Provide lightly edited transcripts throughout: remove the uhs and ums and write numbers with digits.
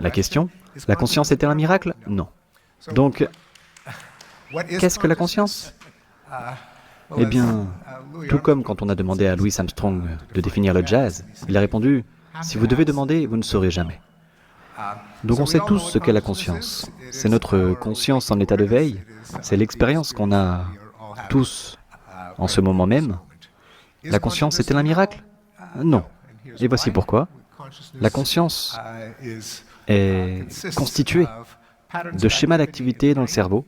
La question, la conscience est-elle un miracle? Non. Donc, qu'est-ce que la conscience? Eh bien, tout comme quand on a demandé à Louis Armstrong de définir le jazz, il a répondu « Si vous devez demander, vous ne saurez jamais ». Donc on sait tous ce qu'est la conscience. C'est notre conscience en état de veille, c'est l'expérience qu'on a tous en ce moment même. La conscience est-elle un miracle? Non. Et voici pourquoi. La conscience est constituée de schémas d'activité dans le cerveau.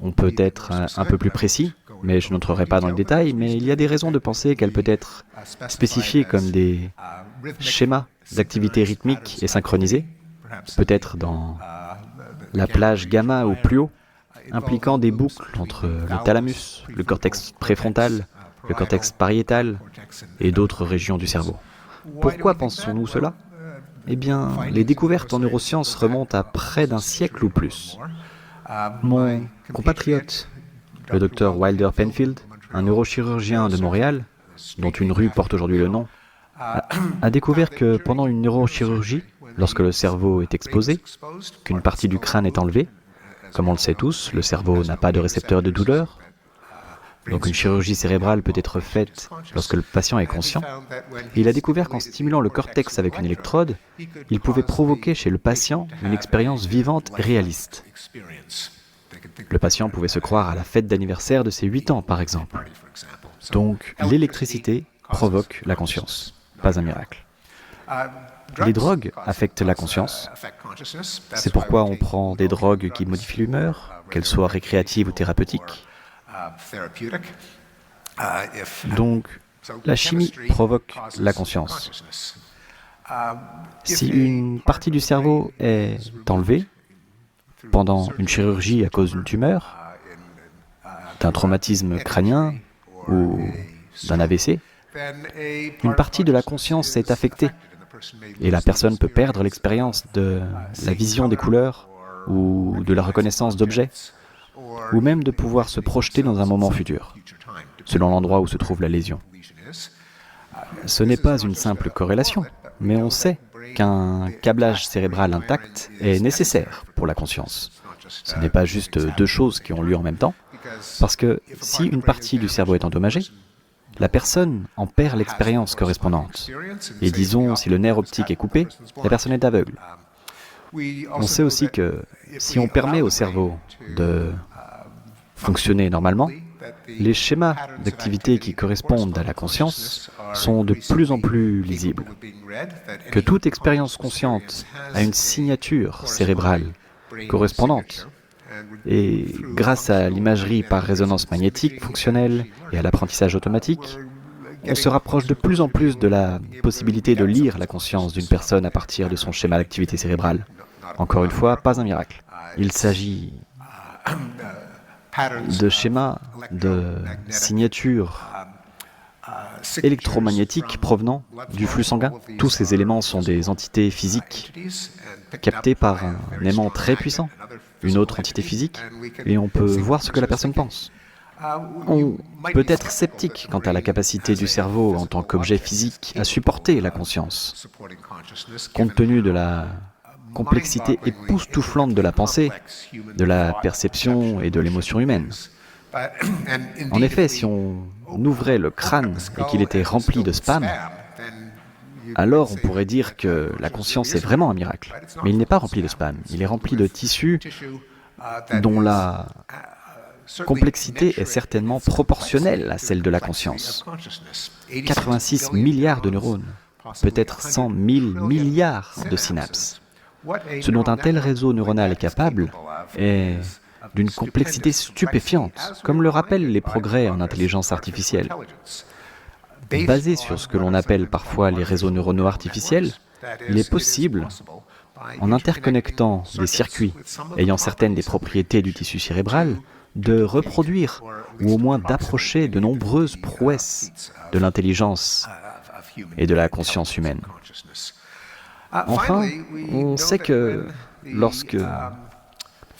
On peut être un peu plus précis, mais je n'entrerai pas dans le détail, mais il y a des raisons de penser qu'elle peut être spécifiée comme des schémas d'activité rythmique et synchronisés, peut-être dans la plage gamma ou plus haut, impliquant des boucles entre le thalamus, le cortex préfrontal, le cortex pariétal et d'autres régions du cerveau. Pourquoi pensons-nous cela? Eh bien, les découvertes en neurosciences remontent à près d'un siècle ou plus. Mon compatriote, le docteur Wilder Penfield, un neurochirurgien de Montréal, dont une rue porte aujourd'hui le nom, a découvert que pendant une neurochirurgie, lorsque le cerveau est exposé, qu'une partie du crâne est enlevée, comme on le sait tous, le cerveau n'a pas de récepteur de douleur, donc une chirurgie cérébrale peut être faite lorsque le patient est conscient. Et il a découvert qu'en stimulant le cortex avec une électrode, il pouvait provoquer chez le patient une expérience vivante et réaliste. Le patient pouvait se croire à la fête d'anniversaire de ses 8 ans, par exemple. Donc, l'électricité provoque la conscience, pas un miracle. Les drogues affectent la conscience. C'est pourquoi on prend des drogues qui modifient l'humeur, qu'elles soient récréatives ou thérapeutiques. Donc, la chimie provoque la conscience. Si une partie du cerveau est enlevée pendant une chirurgie à cause d'une tumeur, d'un traumatisme crânien ou d'un AVC, une partie de la conscience est affectée et la personne peut perdre l'expérience de la vision des couleurs ou de la reconnaissance d'objets, ou même de pouvoir se projeter dans un moment futur, selon l'endroit où se trouve la lésion. Ce n'est pas une simple corrélation, mais on sait qu'un câblage cérébral intact est nécessaire pour la conscience. Ce n'est pas juste deux choses qui ont lieu en même temps, parce que si une partie du cerveau est endommagée, la personne en perd l'expérience correspondante. Et disons, si le nerf optique est coupé, la personne est aveugle. On sait aussi que si on permet au cerveau de fonctionner normalement, les schémas d'activité qui correspondent à la conscience sont de plus en plus lisibles. Que toute expérience consciente a une signature cérébrale correspondante. Et grâce à l'imagerie par résonance magnétique fonctionnelle et à l'apprentissage automatique, on se rapproche de plus en plus de la possibilité de lire la conscience d'une personne à partir de son schéma d'activité cérébrale. Encore une fois, pas un miracle. Il s'agit de schémas de signature électromagnétique provenant du flux sanguin. Tous ces éléments sont des entités physiques captées par un aimant très puissant, une autre entité physique, et on peut voir ce que la personne pense. On peut être sceptique quant à la capacité du cerveau en tant qu'objet physique à supporter la conscience, compte tenu de la complexité époustouflante de la pensée, de la perception et de l'émotion humaine. En effet, si on ouvrait le crâne et qu'il était rempli de spam, alors on pourrait dire que la conscience est vraiment un miracle. Mais il n'est pas rempli de spam, il est rempli de tissus dont la complexité est certainement proportionnelle à celle de la conscience. 86 milliards de neurones, peut-être 100 000 milliards de synapses. Ce dont un tel réseau neuronal est capable est d'une complexité stupéfiante, comme le rappellent les progrès en intelligence artificielle. Basé sur ce que l'on appelle parfois les réseaux neuronaux artificiels, il est possible, en interconnectant des circuits ayant certaines des propriétés du tissu cérébral, de reproduire ou au moins d'approcher de nombreuses prouesses de l'intelligence et de la conscience humaine. Enfin, on sait que lorsque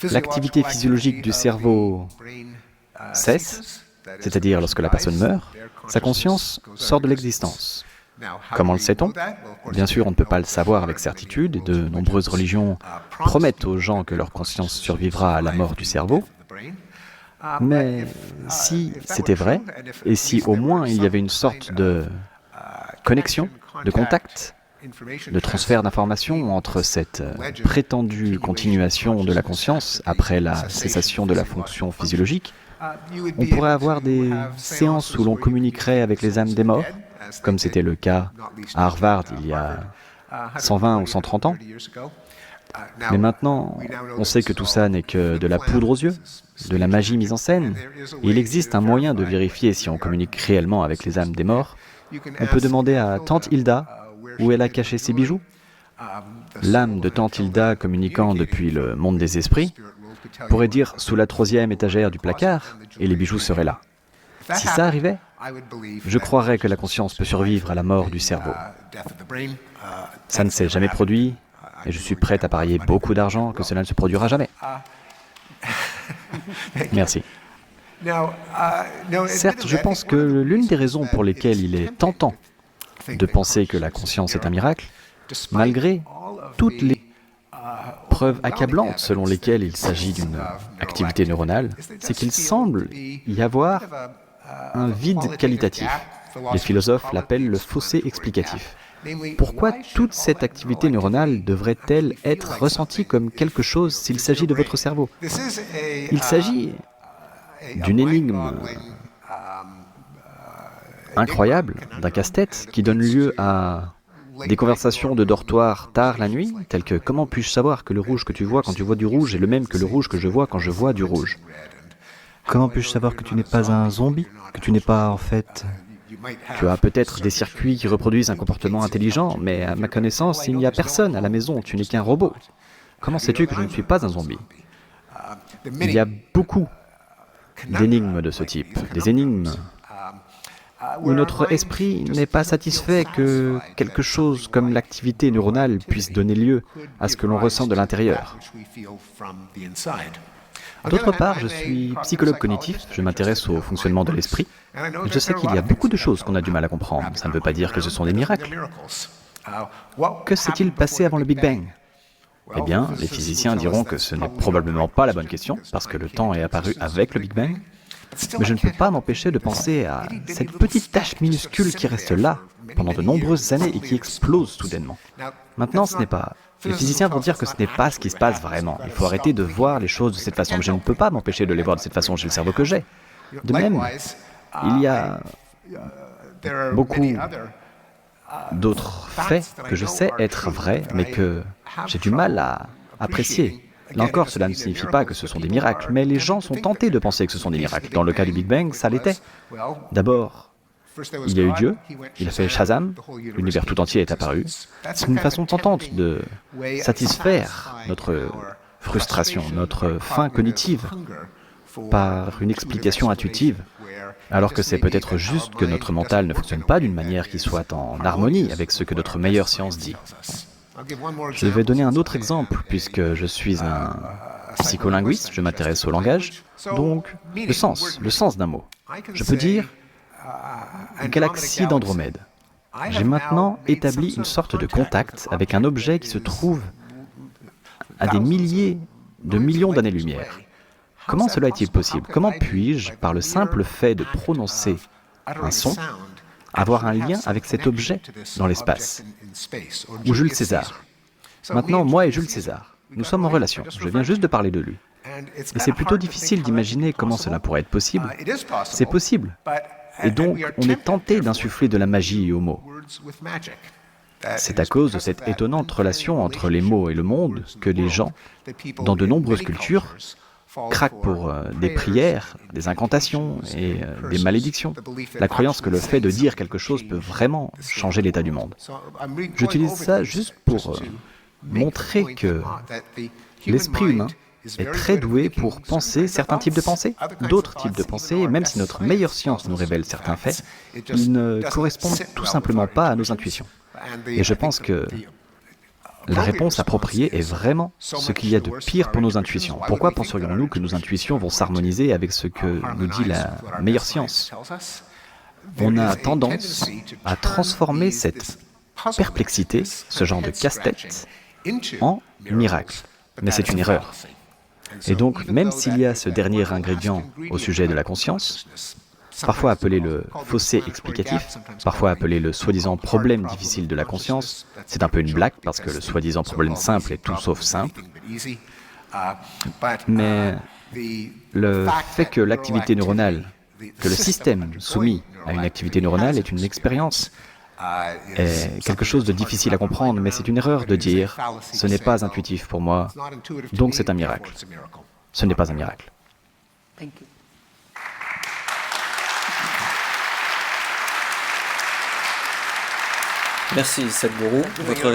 l'activité physiologique du cerveau cesse, c'est-à-dire lorsque la personne meurt, sa conscience sort de l'existence. Comment le sait-on? Bien sûr, on ne peut pas le savoir avec certitude, et de nombreuses religions promettent aux gens que leur conscience survivra à la mort du cerveau. Mais si c'était vrai, et si au moins il y avait une sorte de connexion, de contact, de transfert d'informations entre cette prétendue continuation de la conscience après la cessation de la fonction physiologique, on pourrait avoir des séances où l'on communiquerait avec les âmes des morts, comme c'était le cas à Harvard il y a 120 ou 130 ans. Mais maintenant, on sait que tout ça n'est que de la poudre aux yeux, de la magie mise en scène. Et il existe un moyen de vérifier si on communique réellement avec les âmes des morts. On peut demander à Tante Hilda où elle a caché ses bijoux. L'âme de Tante Hilda communiquant depuis le monde des esprits pourrait dire sous la 3e étagère du placard, et les bijoux seraient là. Si ça arrivait, je croirais que la conscience peut survivre à la mort du cerveau. Ça ne s'est jamais produit, et je suis prêt à parier beaucoup d'argent que cela ne se produira jamais. Merci. Certes, je pense que l'une des raisons pour lesquelles il est tentant de penser que la conscience est un miracle, malgré toutes les preuves accablantes selon lesquelles il s'agit d'une activité neuronale, c'est qu'il semble y avoir un vide qualitatif. Les philosophes l'appellent le fossé explicatif. Pourquoi toute cette activité neuronale devrait-elle être ressentie comme quelque chose s'il s'agit de votre cerveau? Il s'agit d'une énigme incroyable, d'un casse-tête qui donne lieu à des conversations de dortoir tard la nuit, telles que « Comment puis-je savoir que le rouge que tu vois quand tu vois du rouge est le même que le rouge que je vois quand je vois du rouge ?» Comment puis-je savoir que tu n'es pas un zombie? Que tu n'es pas, en fait... Tu as peut-être des circuits qui reproduisent un comportement intelligent, mais à ma connaissance, il n'y a personne à la maison, tu n'es qu'un robot. Comment sais-tu que je ne suis pas un zombie? Il y a beaucoup d'énigmes de ce type, des énigmes où notre esprit n'est pas satisfait que quelque chose comme l'activité neuronale puisse donner lieu à ce que l'on ressent de l'intérieur. D'autre part, je suis psychologue cognitif, je m'intéresse au fonctionnement de l'esprit. Je sais qu'il y a beaucoup de choses qu'on a du mal à comprendre. Ça ne veut pas dire que ce sont des miracles. Que s'est-il passé avant le Big Bang? Eh bien, les physiciens diront que ce n'est probablement pas la bonne question, parce que le temps est apparu avec le Big Bang. Mais je ne peux pas m'empêcher de penser à cette petite tache minuscule qui reste là pendant de nombreuses années et qui explose soudainement. Maintenant, ce n'est pas... Les physiciens vont dire que ce n'est pas ce qui se passe vraiment. Il faut arrêter de voir les choses de cette façon. Mais je ne peux pas m'empêcher de les voir de cette façon. J'ai le cerveau que j'ai. De même, il y a beaucoup d'autres faits que je sais être vrais, mais que j'ai du mal à apprécier. Là encore, cela ne signifie pas que ce sont des miracles, mais les gens sont tentés de penser que ce sont des miracles. Dans le cas du Big Bang, ça l'était. D'abord, il y a eu Dieu, il a fait Shazam, l'univers tout entier est apparu. C'est une façon tentante de satisfaire notre frustration, notre faim cognitive, par une explication intuitive, alors que c'est peut-être juste que notre mental ne fonctionne pas d'une manière qui soit en harmonie avec ce que notre meilleure science dit. Je vais donner un autre exemple, puisque je suis un psycholinguiste, je m'intéresse au langage, donc le sens d'un mot. Je peux dire galaxie d'Andromède. J'ai maintenant établi une sorte de contact avec un objet qui se trouve à des milliers de millions d'années-lumière. Comment cela est-il possible? Comment puis-je, par le simple fait de prononcer un son, avoir un lien avec cet objet dans l'espace? Ou Jules César. Maintenant, moi et Jules César, nous sommes en relation. Je viens juste de parler de lui. Et c'est plutôt difficile d'imaginer comment cela pourrait être possible. C'est possible. Et donc, on est tenté d'insuffler de la magie aux mots. C'est à cause de cette étonnante relation entre les mots et le monde que les gens, dans de nombreuses cultures, craquent pour des prières, des incantations et des malédictions. La croyance que le fait de dire quelque chose peut vraiment changer l'état du monde. J'utilise ça juste pour montrer que l'esprit humain est très doué pour penser certains types de pensées, d'autres types de pensées, même si notre meilleure science nous révèle certains faits, ils ne correspondent tout simplement pas à nos intuitions. Et je pense que la réponse appropriée est vraiment ce qu'il y a de pire pour nos intuitions. Pourquoi penserions-nous que nos intuitions vont s'harmoniser avec ce que nous dit la meilleure science? on a tendance à transformer cette perplexité, ce genre de casse-tête, en miracle. Mais c'est une erreur. Et donc, même s'il y a ce dernier ingrédient au sujet de la conscience, parfois appelé le fossé explicatif, parfois appelé le soi-disant problème difficile de la conscience, c'est un peu une blague parce que le soi-disant problème simple est tout sauf simple. Mais le fait que l'activité neuronale, que le système soumis à une activité neuronale est une expérience, est quelque chose de difficile à comprendre, mais c'est une erreur de dire « ce n'est pas intuitif pour moi, donc c'est un miracle ». Ce n'est pas un miracle. Merci Sadhguru. Votre